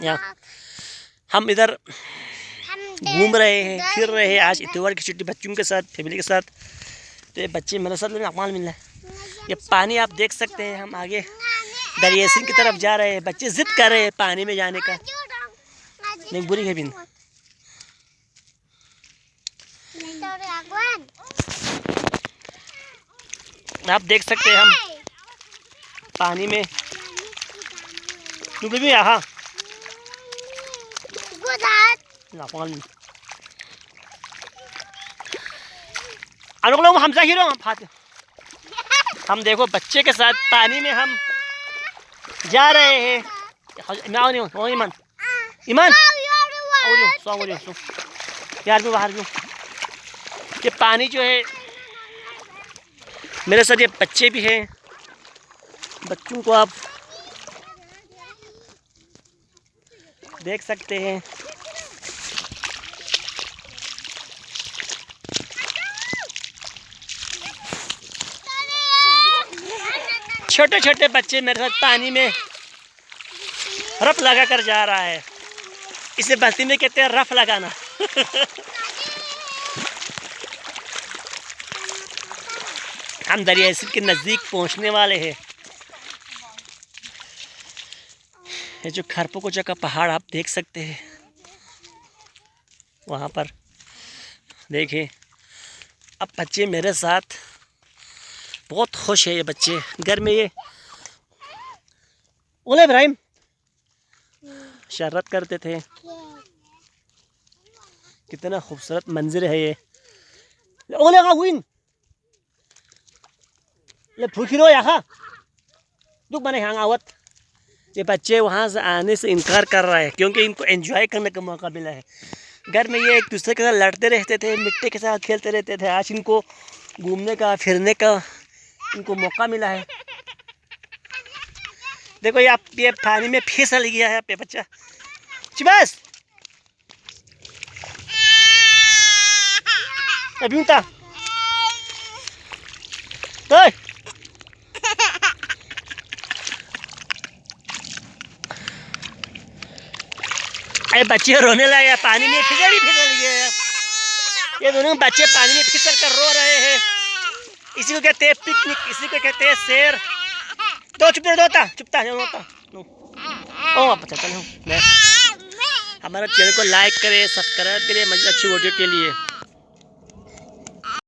यहाँ हम इधर घूम रहे हैं, फिर रहे हैं। आज इतवार की छुट्टी बच्चों के साथ, फैमिली के साथ। तो ये बच्चे मेरे साथ अकमाल मिल रहा है। ये पानी आप देख सकते हैं। हम आगे दरिया सिंह की तरफ जा रहे हैं। बच्चे जिद कर रहे हैं पानी में जाने का। नहीं बुरी है बिन। आप देख सकते हैं हम पानी में डूबे भी यहाँ लोग हमजा हीरो हम देखो बच्चे के साथ पानी में हम जा रहे हैं। ईमान ईमान यार भी बाहर भी। ये पानी जो है मेरे साथ, ये बच्चे भी हैं। बच्चों को आप देख सकते हैं। छोटे छोटे बच्चे मेरे साथ पानी में रफ लगा कर जा रहा है। इसे बस्ती में कहते हैं रफ लगाना। हम दरिया सिंह के नज़दीक पहुंचने वाले हैं। ये जो खरपुकुचा का पहाड़ आप देख सकते हैं, वहाँ पर देखिए। अब बच्चे मेरे साथ बहुत खुश है। ये बच्चे घर में ये ओले इब्राहिम शरारत करते थे। कितना खूबसूरत मंजर है ये। ओले गाविन ये फुकिरो यहाँ दुख बने हाँ आवत। ये बच्चे वहाँ से आने से इनकार कर रहा है क्योंकि इनको एंजॉय करने का मौका मिला है। घर में ये एक दूसरे के साथ लड़ते रहते थे, मिट्टी के साथ खेलते रहते थे। आज इनको घूमने का, फिरने का इनको मौका मिला है। देखो ये पानी में फिसल गया है पे बच्चा। चिबस अभी उता तो अरे बच्चे रोने लगे, पानी में फिसल गए। ये दोनों बच्चे पानी में फिसल कर रो रहे हैं। इसी को कहते हैं पिकनिक, इसी को कहते हैं शेर। तो चुपता ओ पता चलो। हमारा चैनल को लाइक करें, सब्सक्राइब करें मज़े अच्छी वीडियो के लिए।